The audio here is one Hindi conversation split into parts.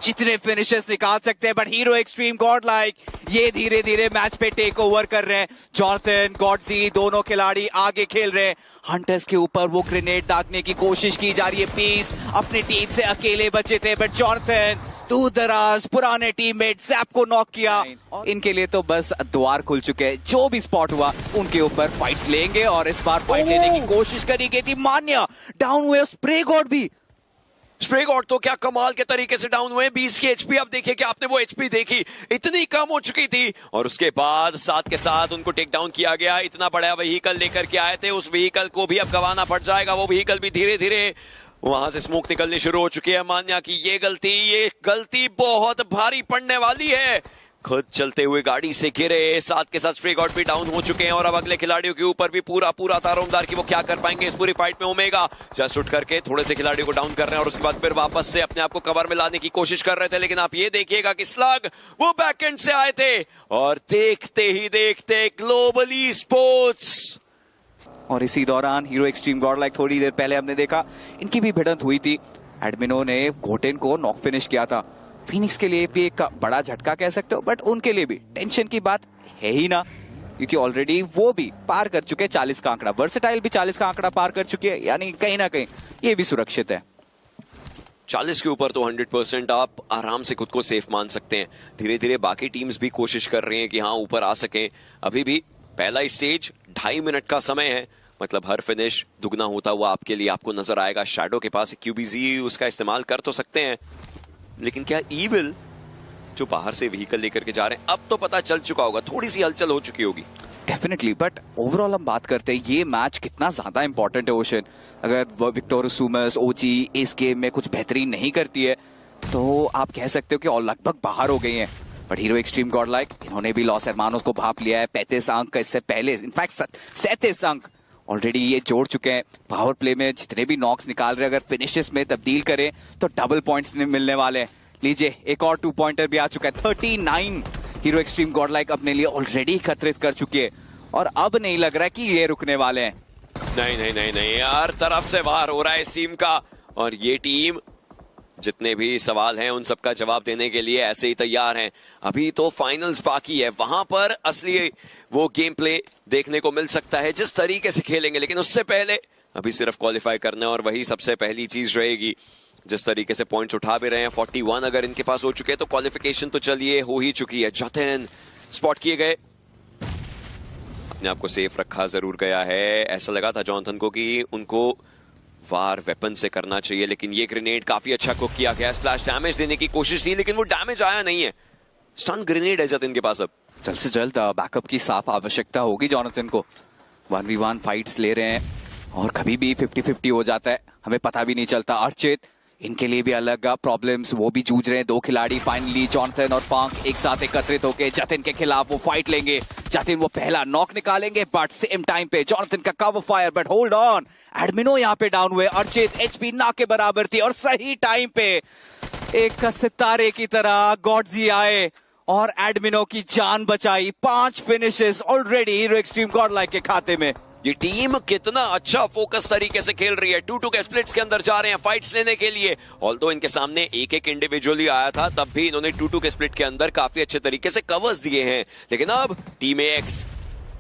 जितने फिनिशेस निकाल सकते हैं, but hero extreme God like ये धीरे धीरे मैच पे टेक ओवर कर रहे हैं। जॉनथन, गॉडजी दोनों खिलाड़ी आगे खेल रहे हैं। हंटर्स के ऊपर वो ग्रेनेड दागने की कोशिश की जा रही है। पीस अपनी टीम से अकेले बचे थे, बट जॉनथन दूर दराज पुराने टीममेट जैप को नॉक किया। इनके लिए तो बस द्वार खुल चुके हैं। जो भी स्पॉट हुआ उनके ऊपर फाइट्स लेंगे और इस बार फाइट लेने की कोशिश करी गई थी। मान्या डाउन हुए, स्प्रे गॉड भी। स्प्रे गॉड तो क्या कमाल के तरीके से डाउन हुए। 20 की एचपी, अब देखिए कि आपने वो एचपी देखी, इतनी कम हो चुकी थी और उसके बाद साथ के साथ उनको टेक डाउन किया गया। इतना बड़ा व्हीकल लेकर के आए थे, उस व्हीकल को भी अब गंवाना पड़ जाएगा। वो व्हीकल भी धीरे धीरे वहां से स्मोक निकलनी शुरू हो चुकी है। मान्या की ये गलती बहुत भारी पड़ने वाली है। खुद चलते हुए गाड़ी से गिरे, साथ के साथ स्प्रे गॉड भी डाउन हो चुके हैं और अब अगले खिलाड़ियों के ऊपर भी पूरा तारोमदार की वो क्या कर पाएंगे इस पूरी फाइट में। ओमेगा जस्ट उठ करके थोड़े से खिलाड़ियों को डाउन कर रहे हैं और उसके बाद फिर वापस से अपने आप को कवर में लाने की कोशिश कर रहे थे। लेकिन आप ये देखिएगा कि स्लग वो बैकएंड से आए थे और देखते ही देखते ग्लोबली स्पोर्ट्स। और इसी दौरान हीरो एक्सट्रीम गॉड लाइक थोड़ी देर पहले हमने देखा इनकी भी भिड़ंत हुई थी। एडमिनो ने घोटेन को नॉक फिनिश किया था। फीनिक्स के लिए भी एक बड़ा झटका कह सकते हो, बट उनके लिए भी टेंशन की बात है ही ना, क्योंकि ऑलरेडी वो भी पार कर चुके 40 का आंकड़ा। वर्सेटाइल भी 40 का आंकड़ा पार कर चुके हैं, यानी कहीं ना कहीं ये भी सुरक्षित है। 40 के ऊपर तो 100% आप आराम से खुद को सेफ मान सकते हैं। धीरे धीरे बाकी टीम्स भी कोशिश कर रही हैं कि हाँ ऊपर आ सकें। अभी भी पहला स्टेज 2.5 मिनट का समय है, मतलब हर फिनिश दुगना होता हुआ आपके लिए आपको नजर आएगा। शैडो के पास क्यूबीजी, उसका इस्तेमाल कर तो सकते हैं, लेकिन क्या ईविल जो बाहर से व्हीकल लेकर के जा रहे हैं, अब तो पता चल चुका होगा, थोड़ी सी हलचल हो चुकी होगी डेफिनेटली। बट ओवरऑल हम बात करते हैं ये मैच कितना ज्यादा इंपॉर्टेंट है ओशन। अगर विक्टोरिया सुमस ओजी इस गेम में कुछ बेहतरीन नहीं करती है तो आप कह सकते हो कि और लगभग बाहर हो गई हैं। But hero extreme God like इन्होंने भी लॉस एरमानोस को भाप लिया है। 35 अंक का इससे पहले, इनफैक्ट 37 अंक ऑलरेडी ये जोड़ चुके हैं। पावर प्ले में जितने भी नॉक्स निकाल रहे हैं, अगर फिनिशेस में तब्दील करें तो डबल पॉइंट्स मिलने वाले हैं। लीजिए एक और 2 पॉइंटर भी आ चुका है। 39 हीरो एक्सट्रीम गॉड लाइक अपने लिए ऑलरेडी एकत्रित कर चुके हैं और अब नहीं लग रहा कि ये रुकने वाले हैं। नहीं यार, तरफ से वार हो रहा है इस टीम का और ये टीम जितने भी सवाल हैं उन सबका जवाब देने के लिए ऐसे ही तैयार हैं। अभी तो फाइनल्स बाकी है, वहां पर असली वो गेम प्ले देखने को मिल सकता है जिस तरीके से खेलेंगे। लेकिन उससे पहले अभी सिर्फ क्वालिफाई करना है और वही सबसे पहली चीज रहेगी। जिस तरीके से पॉइंट्स उठा भी रहे हैं, 41 अगर इनके पास हो चुके हैं तो क्वालिफिकेशन तो चलिए हो ही चुकी है। जॉनथन स्पॉट किए गए, अपने आप को सेफ रखा जरूर गया है। ऐसा लगा था जॉनथन को कि उनको वार वेपन से करना चाहिए, लेकिन ये ग्रेनेड काफी अच्छा कुक किया गया। स्प्लैश डैमेज देने की कोशिश थी लेकिन वो डैमेज आया नहीं है। स्टन ग्रेनेड है जतिन के पास। अब जल्द से जल्द बैकअप की साफ आवश्यकता होगी जॉनथन को। 1v1 फाइट्स ले रहे हैं और कभी भी 50-50 हो जाता है, हमें पता भी नहीं चलता। अर्चित इनके लिए भी अलग प्रॉब्लम्स, वो भी जूझ रहे हैं। 2 खिलाड़ी फाइनली जॉनथन और पांक एक साथ एकत्रित होकर जतिन के खिलाफ वो फाइट लेंगे। जतिन वो पहला नॉक निकालेंगे बट सेम टाइम पे जॉनथन का cover fire. But hold on, एडमिनो यहाँ पे डाउन हुए। अर्चित एचपी ना के बराबर थी और सही टाइम पे एक सितारे की तरह गॉडजी आए और एडमिनो की जान बचाई। 5 finishes already hero extreme God like के खाते में। ये टीम कितना अच्छा फोकस तरीके से खेल रही है। 2-2 के स्प्लिट्स के अंदर जा रहे हैं फाइट्स लेने के लिए। ऑल्दो इनके सामने एक इंडिविजुअली आया था, तब भी इन्होंने 2-2 के स्प्लिट के अंदर काफी अच्छे तरीके से कवर्स दिए हैं। लेकिन अब टीम एक्स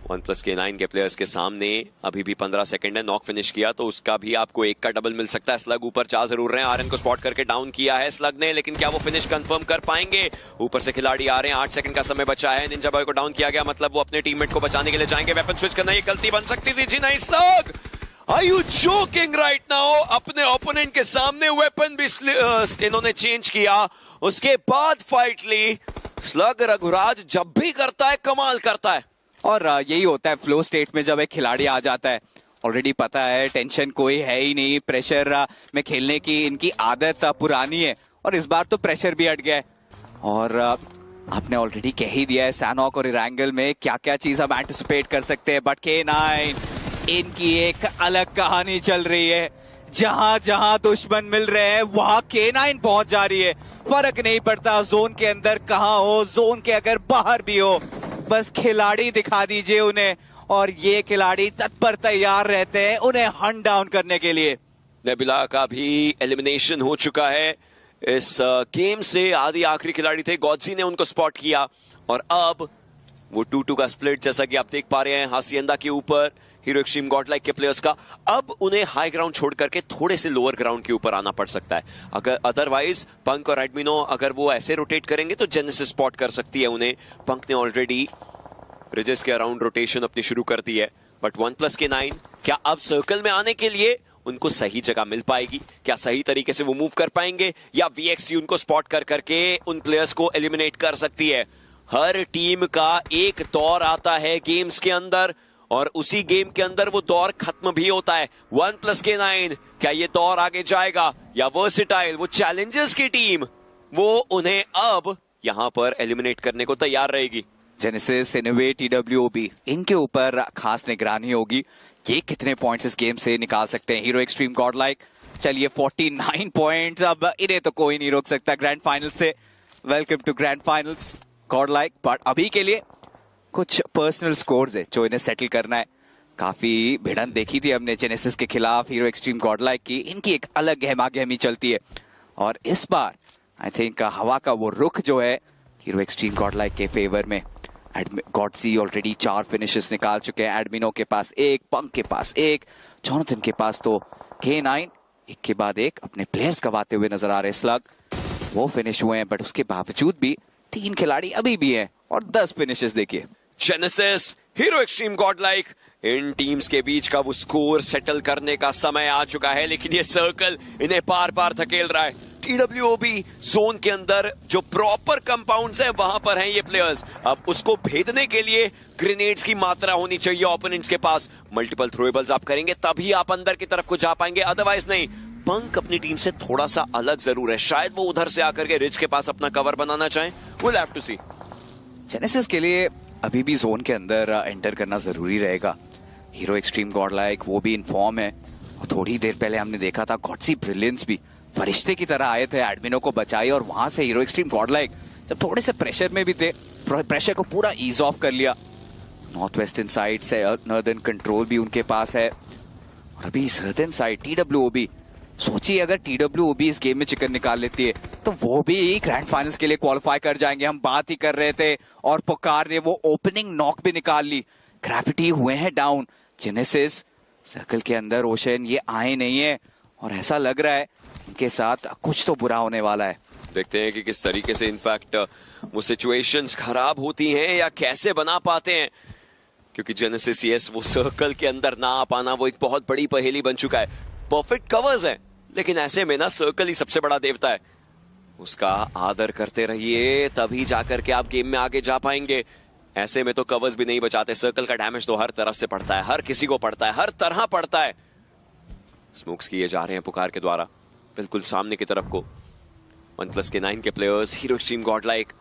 1+K9 के प्लेयर्स के सामने अभी भी 15 सेकंड है। नॉक फिनिश किया तो उसका भी आपको 1 का डबल मिल सकता है। स्लग ऊपर जा जरूर रहे हैं, आरएन को स्पॉट करके डाउन किया है स्लग ने, लेकिन क्या वो फिनिश कंफर्म कर पाएंगे? ऊपर से खिलाड़ी आ रहे हैं, 8 सेकंड का समय बचा है। निंजा बॉय को डाउन किया गया, मतलब वो अपने टीममेट को बचाने के लिए जाएंगे। वेपन स्विच करना ये गलती बन सकती थी। जी नहीं slug, are you joking right now? अपने ओपोनेंट के सामने वेपन भी इन्होंने चेंज किया, उसके बाद फाइट ली। स्लग रघुराज जब भी करता है कमाल करता है और यही होता है फ्लो स्टेट में जब एक खिलाड़ी आ जाता है। ऑलरेडी पता है टेंशन कोई है ही नहीं, प्रेशर में खेलने की इनकी आदत पुरानी है और इस बार तो प्रेशर भी हट गया है। और आपने ऑलरेडी कह ही दिया है सैनॉक और इरैंगल में क्या क्या चीज हम एंटिसिपेट कर सकते हैं। बट K9 इनकी एक अलग कहानी चल रही है। जहां जहां दुश्मन मिल रहे हैं वहां K9 पहुंच जा रही है। फर्क नहीं पड़ता जोन के अंदर कहां हो, जोन के अगर बाहर भी हो, बस खिलाड़ी दिखा दीजिए उन्हें और ये खिलाड़ी तत्पर तैयार रहते हैं उन्हें हंट डाउन करने के लिए। नेबुला का भी एलिमिनेशन हो चुका है। इस गेम से आधी आखिरी खिलाड़ी थे, गॉडजी ने उनको स्पॉट किया और अब वो 2-2 का स्प्लिट जैसा कि आप देख पा रहे हैं हासिएंदा के ऊपर हीरो एक्सट्रीम गॉडलाइक के प्लेयर्स का। अब उन्हें हाई ग्राउंड छोड़ करके थोड़े से लोअर ग्राउंड के ऊपर आना पड़ सकता है। अगर अदरवाइज पंक और एडमिनो अगर वो ऐसे रोटेट करेंगे तो जेनेसिस स्पॉट कर सकती है उन्हें। पंक ने ऑलरेडी ब्रिजेस के अराउंड रोटेशन अपनी शुरू कर दी है, बट 1+9 क्या अब सर्कल में आने के लिए उनको सही जगह मिल पाएगी? क्या सही तरीके से वो मूव कर पाएंगे या VXT उनको स्पॉट कर करके उन प्लेयर्स को एलिमिनेट कर सकती है? हर टीम का एक दौर आता है गेम्स के अंदर और उसी गेम के अंदर वो दौर खत्म भी होता है। 1+9 क्या ये दौर आगे जाएगा या वर्सेटाइल वो चैलेंजर्स की टीम वो उन्हें अब यहां पर एलिमिनेट करने को तैयार रहेगी? जेनेसिस, इनोवेट, TWOB इनके ऊपर खास निगरानी होगी। ये कितने पॉइंट्स इस गेम से निकाल सकते हैं हीरो एक्सट्रीम गॉडलाइक। चलिए 49 पॉइंट्स, अब इन्हें तो कोई नहीं रोक सकता ग्रैंड फाइनल से। Welcome to grand finals Godlike. But अभी के लिए कुछ पर्सनल स्कोर्स है जो इन्हें सेटल करना है। काफी भिड़ंत देखी थी हमने जेनेसिस के खिलाफ हीरो एक्सट्रीम गॉडलाइक की। इनकी एक अलग गहमा गहमी चलती है और इस बार आई थिंक हवा का वो रुख जो है हीरो एक्सट्रीम गॉडलाइक के फेवर में। गॉडसी ऑलरेडी 4 फिनिशेस निकाल चुके हैं। एडमिनो के पास 1, पंक के पास 1, जॉनथन के पास तो K9 एक के बाद एक अपने प्लेयर्स गवाते हुए नजर आ रहे। स्लग वो फिनिश हुए हैं बट उसके बावजूद भी 3 खिलाड़ी अभी भी हैं और 10 फिनिशेस देखिए। जेनेसिस, हीरो एक्सट्रीम गॉडलाइक, इन टीम्स के बीच का वो स्कोर सेटल करने का समय आ चुका है, लेकिन ये सर्कल इन्हें पार पार धकेल रहा है। TWOB जोन के अंदर जो प्रॉपर कंपाउंड्स हैं वहां पर हैं ये प्लेयर्स। अब उसको भेदने के लिए ग्रेनेड्स की मात्रा होनी चाहिए ओपोनेंट्स के पास। मल्टीपल थ्रोएबल्स आप करेंगे तभी आप अंदर की तरफ को जा पाएंगे, अदरवाइज नहीं। पंक अपनी टीम से थोड़ा सा अलग जरूर है, शायद वो उधर से आकर के रिच के पास अपना कवर बनाना चाहें। We'll have to see। Genesis के लिए अभी भी जोन के अंदर एंटर करना जरूरी रहेगा। हीरो एक्सट्रीम गॉडलाइक वो भी इन्फॉर्म है और थोड़ी देर पहले हमने देखा था गॉडसी ब्रिलियंस भी फरिश्ते की तरह आए थे, एडमिनो को बचाई और वहां से हीरो एक्सट्रीम गॉडलाइक जब थोड़े से प्रेशर में भी थे, प्रेशर को पूरा ईज ऑफ कर लिया। नॉर्थ वेस्टर्न साइड से नॉर्दर्न कंट्रोल भी उनके पास है और अभी सदर्न साइड TWOB। सोचिए अगर TWOB इस गेम में चिकन निकाल लेती है तो वो भी ग्रैंड फाइनल्स के लिए क्वालिफाई कर जाएंगे। हम बात ही कर रहे थे और पुकार ने वो ओपनिंग नॉक भी निकाल ली। ग्रेविटी हुए हैं डाउन। जेनेसिस सर्कल के अंदर ओशन ये आए नहीं है और ऐसा लग रहा है इनके साथ कुछ तो बुरा होने वाला है। देखते हैं कि किस तरीके से इनफैक्ट वो सिचुएशंस खराब होती हैं या कैसे बना पाते हैं, क्योंकि जेनेसिस यस वो सर्कल के अंदर ना आ पाना वो एक बहुत बड़ी पहेली बन चुका है। परफेक्ट कवर्स हैं लेकिन ऐसे में ना सर्कल ही सबसे बड़ा देवता है, उसका आदर करते रहिए तभी जाकर के आप गेम में आगे जा पाएंगे। ऐसे में तो कवर्स भी नहीं बचाते। सर्कल का डैमेज तो हर तरफ से पड़ता है, हर किसी को पड़ता है, हर तरह पड़ता है। स्मोक्स किए जा रहे हैं पुकार के द्वारा बिल्कुल सामने की तरफ को। 1+9 के प्लेयर्स हीरो एक्सट्रीम गॉडलाइक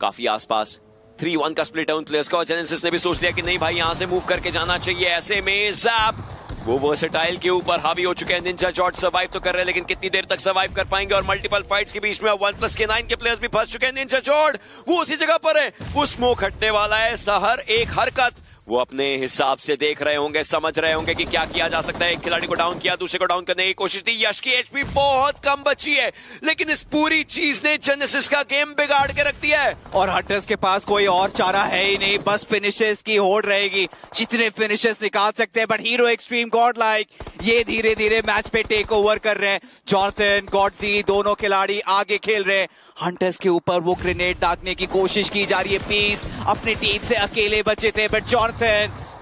काफी आसपास। 3-1 का स्प्लिट है उन प्लेयर्स का और जेनेसिस ने भी सोच लिया कि नहीं भाई यहां से मूव करके जाना चाहिए। ऐसे में ज़ैप वो वर्सेटाइल के ऊपर हावी हो चुके हैं। निंजा जॉर्ज सर्वाइव तो कर रहे हैं लेकिन कितनी देर तक सर्वाइव कर पाएंगे और मल्टीपल फाइट्स के बीच में 1+9 के प्लेयर्स भी फंस चुके हैं। निंजा जॉर्ज वो उसी जगह पर है, वो स्मोक हटने वाला है। सहर एक हरकत वो अपने हिसाब से देख रहे होंगे, समझ रहे होंगे कि क्या किया जा सकता है। एक खिलाड़ी को डाउन किया, दूसरे को डाउन करने की कोशिश थी। यश की एचपी बहुत कम बची है लेकिन इस पूरी चीज ने जेनेसिस का गेम बिगाड़ के रख दिया है और हंटर्स के पास कोई और चारा है ही नहीं, बस फिनिशेस की होड़ रहेगी, जितने फिनिशेस निकाल सकते हैं। बट हीरो एक्सट्रीम गॉडलाइक ये धीरे धीरे मैच पे टेक ओवर कर रहे हैं। जॉनथन, गॉडजी दोनों खिलाड़ी आगे खेल रहे हैं। हंटर्स के ऊपर वो ग्रेनेड दागने की कोशिश की जा रही है। पीस अपनी टीम से अकेले बचे थे बट जॉनथन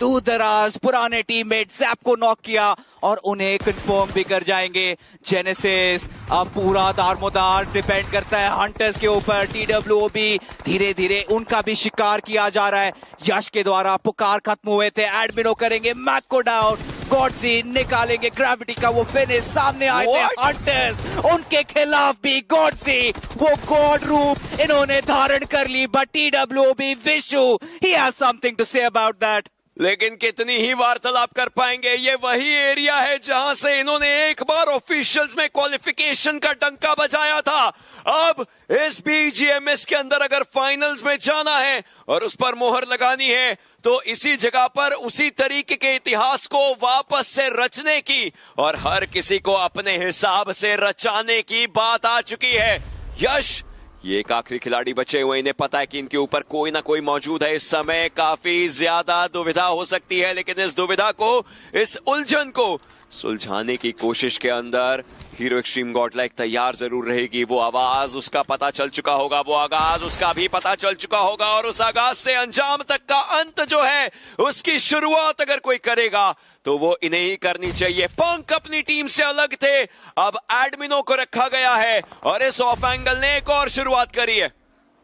दूर दराज पुराने टीममेट ज़ैप को नॉक किया और उन्हें कंफर्म भी कर जाएंगे। जेनेसिस अब पूरा दारमोदार डिपेंड करता है हंटर्स के ऊपर। TWOB धीरे धीरे उनका भी शिकार किया जा रहा है। यश के द्वारा पुकार खत्म हुए थे, एडमिनो करेंगे मैक को डाउन, गॉडजी निकालेंगे ग्रेविटी का वो फिनिश। सामने आए थे हंटर्स, उनके खिलाफ भी गॉडजी वो गॉड रूप इन्होंने धारण कर ली। But TWOB Vishu he has something to say about that. लेकिन कितनी ही वार्तालाप कर पाएंगे। ये वही एरिया है जहां से इन्होंने एक बार ऑफिशियल्स में क्वालिफिकेशन का डंका बजाया था। अब इस BGMS के अंदर अगर फाइनल्स में जाना है और उस पर मोहर लगानी है तो इसी जगह पर उसी तरीके के इतिहास को वापस से रचने की और हर किसी को अपने हिसाब से रचाने की बात आ चुकी है। यश ये एक आखिरी खिलाड़ी बचे हुए, इन्हें पता है कि इनके ऊपर कोई ना कोई मौजूद है। इस समय काफी ज्यादा दुविधा हो सकती है, लेकिन इस दुविधा को, इस उलझन को सुलझाने की कोशिश के अंदर हीरो एक्सट्रीम गॉडलाइक तैयार जरूर रहेगी। वो आवाज उसका पता चल चुका होगा, वो आगाज उसका भी पता चल चुका होगा, और उस आगाज से अंजाम तक का अंत जो है उसकी शुरुआत अगर कोई करेगा तो वो इन्हें ही करनी चाहिए। पंक अपनी टीम से अलग थे, अब एडमिनो को रखा गया है और इस ऑफ एंगल ने एक और शुरुआत करी है।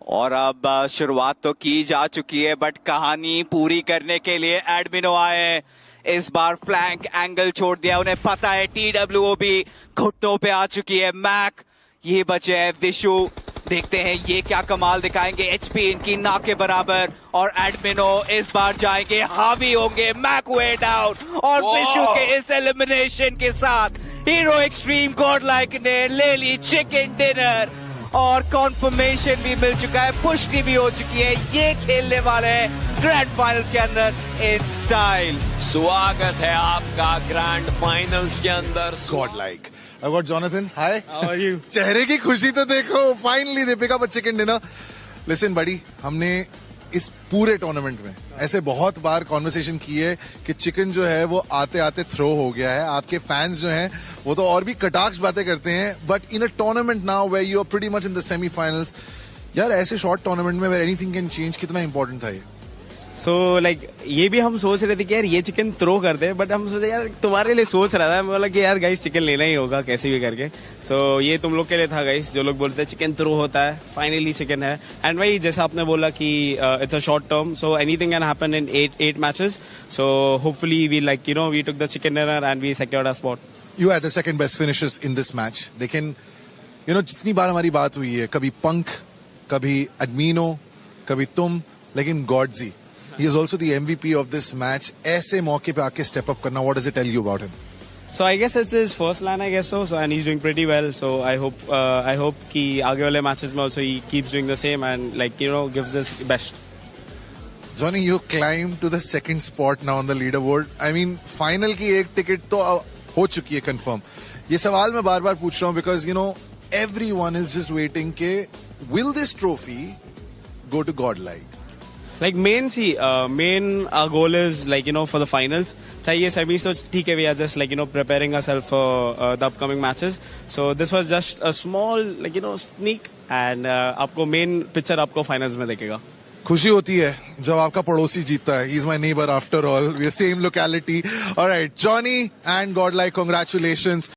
और अब शुरुआत तो की जा चुकी है, बट कहानी पूरी करने के लिए एडमिनो आए हैं। इस बार फ्लैंक एंगल छोड़ दिया, उन्हें पता है TWOB घुटनों पे आ चुकी है। मैक ये बचे है, विशु देखते हैं ये क्या कमाल दिखाएंगे। HP इनकी ना के बराबर, और एडमिनो इस बार जाएंगे, हावी होंगे। मैक वे डाउन, और विशु के इस एलिमिनेशन के साथ हीरो एक्सट्रीम गॉडलाइक ने ले ली चिकन डिनर, और कॉन्फर्मेशन भी मिल चुका है, पुष्टि भी हो चुकी है। ये खेलने वाले हैं ग्रैंड फाइनल्स के अंदर इन स्टाइल। स्वागत है आपका ग्रैंड फाइनल्स के अंदर। Godlike. I've got Jonathan. Hi. How are you? चेहरे की खुशी तो देखो, finally they pick up a chicken dinner. Listen buddy, हमने इस पूरे टूर्नामेंट में ऐसे बहुत बार कॉन्वर्सेशन की है कि चिकन जो है वो आते आते थ्रो हो गया है। आपके फैंस जो हैं वो तो और भी कटाक्ष बातें करते हैं, but in a tournament now where you are pretty much in the semifinals, यार ऐसे शॉर्ट टूर्नामेंट में वेयर एनीथिंग कैन चेंज, कितना इंपॉर्टेंट था ये? सो लाइक ये भी हम सोच रहे थे कि यार ये चिकन थ्रो कर दे, बट हम सोचे यार तुम्हारे लिए सोच रहा था, मैं बोला कि यार गाइस चिकन लेना ही होगा कैसे भी करके। सो ये तुम लोग के लिए था गाइस, जो लोग बोलते हैं चिकन थ्रो होता है, फाइनली चिकन है। एंड वही जैसा आपने बोला कि it's a short term, so anything can happen in 8 matches. So hopefully we like we took the chicken dinner and we secured a spot. You had the second best finishes in this match. लेकिन जितनी बार हमारी बात हुई है, कभी पंक, कभी एडमिनो, कभी तुम, लेकिन गॉडजी, he is also the MVP of this match. ऐसे मौके पे आके step up करना, what does it tell you about him? So I guess it's his first LAN, I guess so and he's doing pretty well. So I hope कि आगे वाले matches में also he keeps doing the same and gives his best. Johnny, you climbed to the second spot now on the leaderboard. I mean, final की एक टिकट तो हो चुकी है confirm. ये सवाल मैं बार बार पूछ रहा हूँ because everyone is just waiting के will this trophy go to Godlike? Like main our goal is for the finals. चाहिए semis तो ठीक है, we are just preparing ourselves for the upcoming matches. So this was just a small sneak and आपको main picture आपको finals में देखेगा। खुशी होती है जब आपका पड़ोसी जीतता है। He's my neighbor after all. We are same locality. All right, Johnny and Godlike, congratulations.